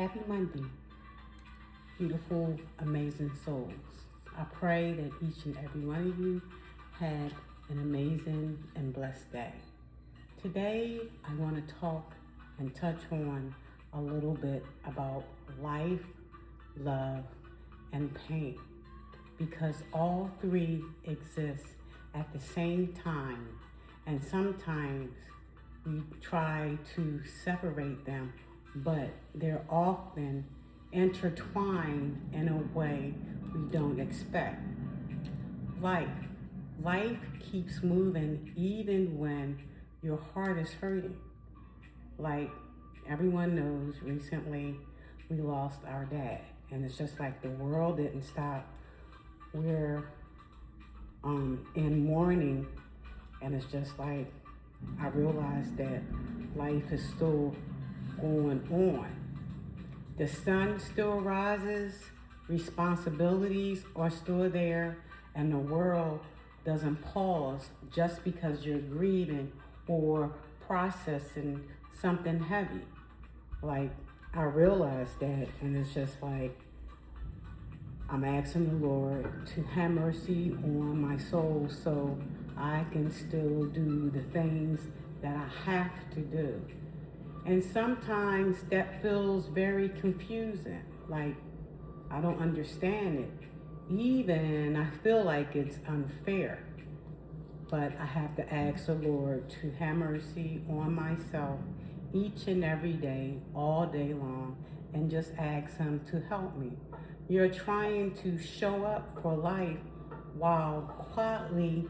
Happy Monday, beautiful, amazing souls. I pray that each and every one of you had an amazing and blessed day. Today, I want to talk and touch on a little bit about life, love, and pain because all three exist at the same time, and sometimes we try to separate them, but they're often intertwined in a way we don't expect. Life. Life keeps moving even when your heart is hurting. Like everyone knows, recently we lost our dad, and it's just like the world didn't stop. We're in mourning, and it's just like I realized that life is still going on. The sun still rises, responsibilities are still there, and the world doesn't pause just because you're grieving or processing something heavy. Like, I realized that, and it's just like I'm asking the Lord to have mercy on my soul so I can still do the things that I have to do. And sometimes that feels very confusing. Like, I don't understand it. Even I feel like it's unfair. But I have to ask the Lord to have mercy on myself each and every day, all day long, and just ask Him to help me. You're trying to show up for life while quietly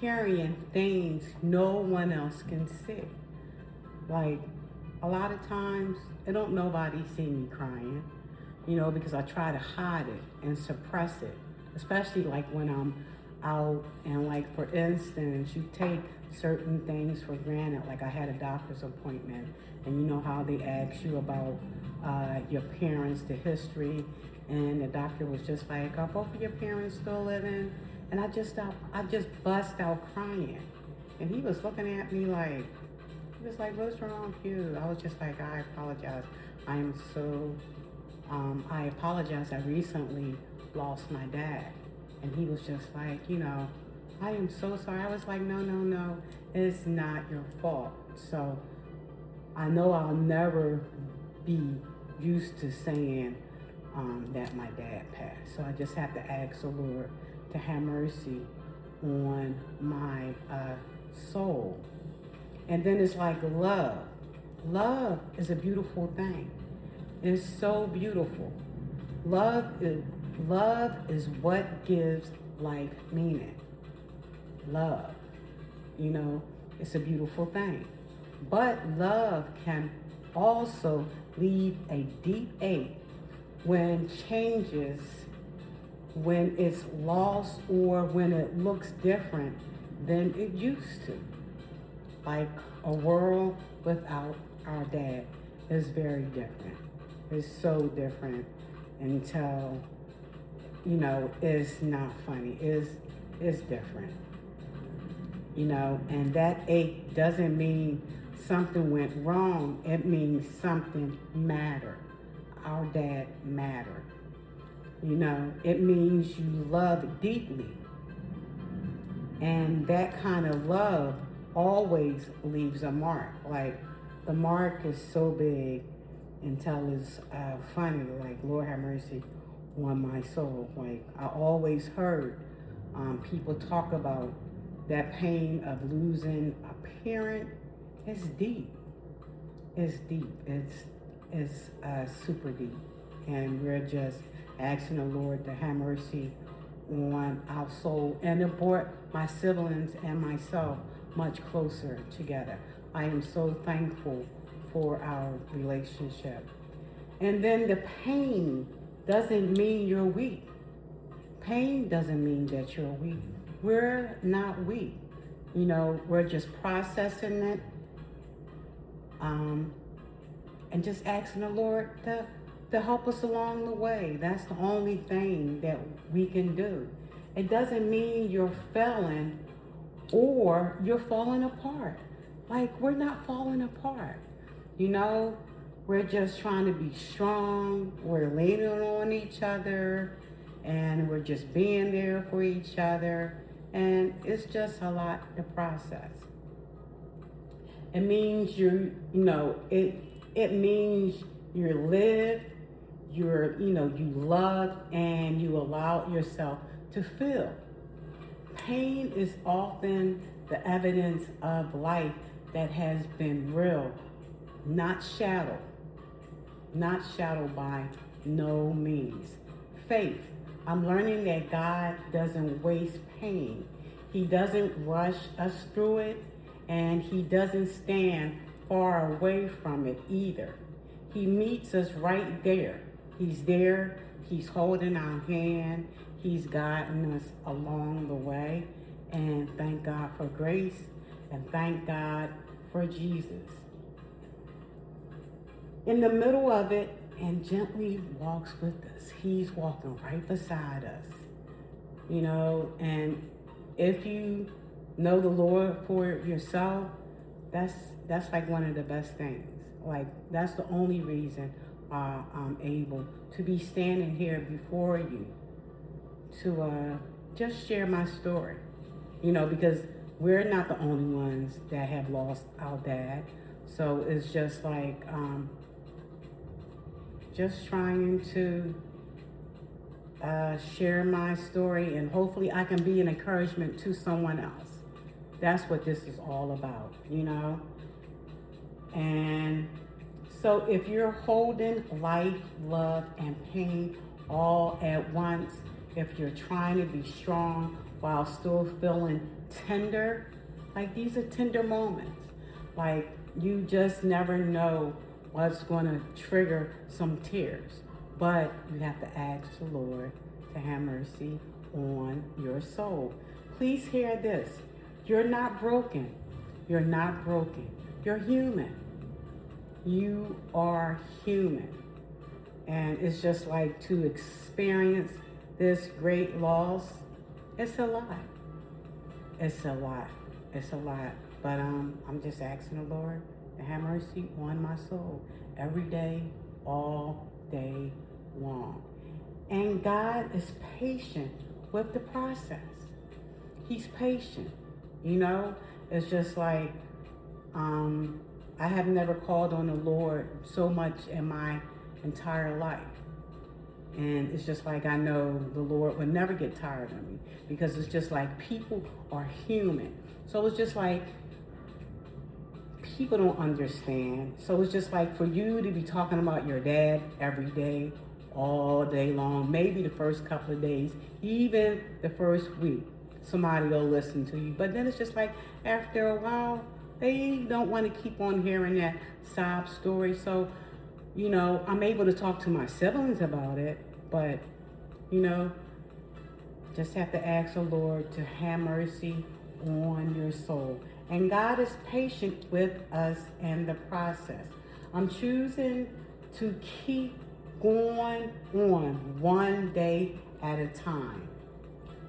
carrying things no one else can see. Like, a lot of times, it don't nobody see me crying, because I try to hide it and suppress it, especially like when I'm out and, like, for instance, you take certain things for granted. Like, I had a doctor's appointment, and you know how they ask you about your parents, the history, and the doctor was just like, are both of your parents still living? And I just bust out crying, and he was looking at me like, what's wrong with you? I was just like, I apologize. I apologize. I recently lost my dad. And he was just like, I am so sorry. I was like, no, it's not your fault. So I know I'll never be used to saying that my dad passed. So I just have to ask the Lord to have mercy on my soul. And then it's like love. Love is a beautiful thing. It's so beautiful. Love is what gives life meaning. Love. It's a beautiful thing. But love can also leave a deep ache when changes, when it's lost, or when it looks different than it used to. Like, a world without our dad is very different. It's so different until, it's not funny. It's different. And that ache doesn't mean something went wrong. It means something mattered. Our dad mattered. It means you love deeply. And that kind of love always leaves a mark. Like, the mark is so big until it's funny. Like, Lord have mercy on my soul. Like, I always heard people talk about that pain of losing a parent. It's deep. It's deep. It's super deep. And we're just asking the Lord to have mercy on our soul, and it brought my siblings and myself much closer together. I am so thankful for our relationship. And then the pain doesn't mean you're weak. Pain doesn't mean that you're weak. We're not weak. We're just processing it, and just asking the Lord to help us along the way. That's the only thing that we can do. It doesn't mean you're failing or you're falling apart. Like, we're not falling apart. We're just trying to be strong. We're leaning on each other, and we're just being there for each other. And it's just a lot to process. It means it means you live, you love, and you allow yourself to feel. Pain is often the evidence of life that has been real, not shadowed by no means. Faith. I'm learning that God doesn't waste pain. He doesn't rush us through it, and he doesn't stand far away from it either. He meets us right there. He's there. He's holding our hand. He's guiding us along the way. And thank God for grace, and thank God for Jesus. In the middle of it, and gently walks with us. He's walking right beside us. And if you know the Lord for yourself, that's like one of the best things. Like, that's the only reason I'm able to be standing here before you to just share my story. Because we're not the only ones that have lost our dad. So it's just like just trying to share my story, and hopefully I can be an encouragement to someone else. That's what this is all about, And so if you're holding life, love, and pain all at once, if you're trying to be strong while still feeling tender, like, these are tender moments. Like, you just never know what's going to trigger some tears. But you have to ask the Lord to have mercy on your soul. Please hear this. You're not broken. You're not broken. You're human. You are human. And it's just like, to experience this great loss, it's a lot. It's a lot. It's a lot. But I'm just asking the Lord to have mercy on my soul every day, all day long. And God is patient with the process. He's patient. It's just like, I have never called on the Lord so much in my entire life. And it's just like, I know the Lord will never get tired of me, because it's just like, people are human. So it's just like, people don't understand. So it's just like, for you to be talking about your dad every day, all day long, maybe the first couple of days, even the first week, somebody will listen to you. But then it's just like, after a while, they don't want to keep on hearing that sob story. So, I'm able to talk to my siblings about it, but, just have to ask the Lord to have mercy on your soul. And God is patient with us in the process. I'm choosing to keep going on one day at a time,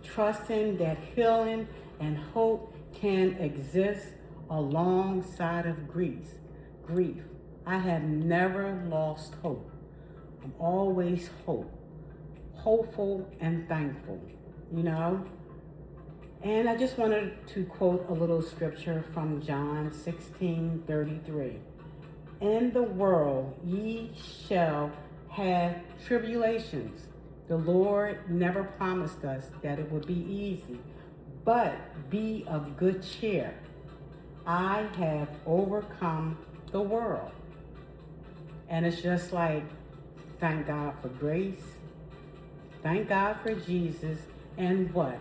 trusting that healing and hope can exist alongside of grief. I have never lost hope. I'm always hopeful and thankful, And I just wanted to quote a little scripture from John 16:33. In the world ye shall have tribulations. The Lord never promised us that it would be easy, but be of good cheer. I have overcome the world. And it's just like, thank God for grace. Thank God for Jesus. And what?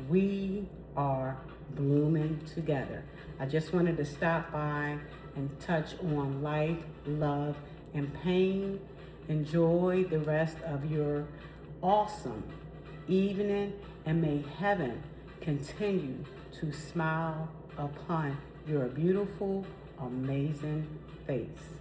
We are blooming together. I just wanted to stop by and touch on life, love, and pain. Enjoy the rest of your awesome evening, and may heaven continue to smile upon your beautiful, amazing face.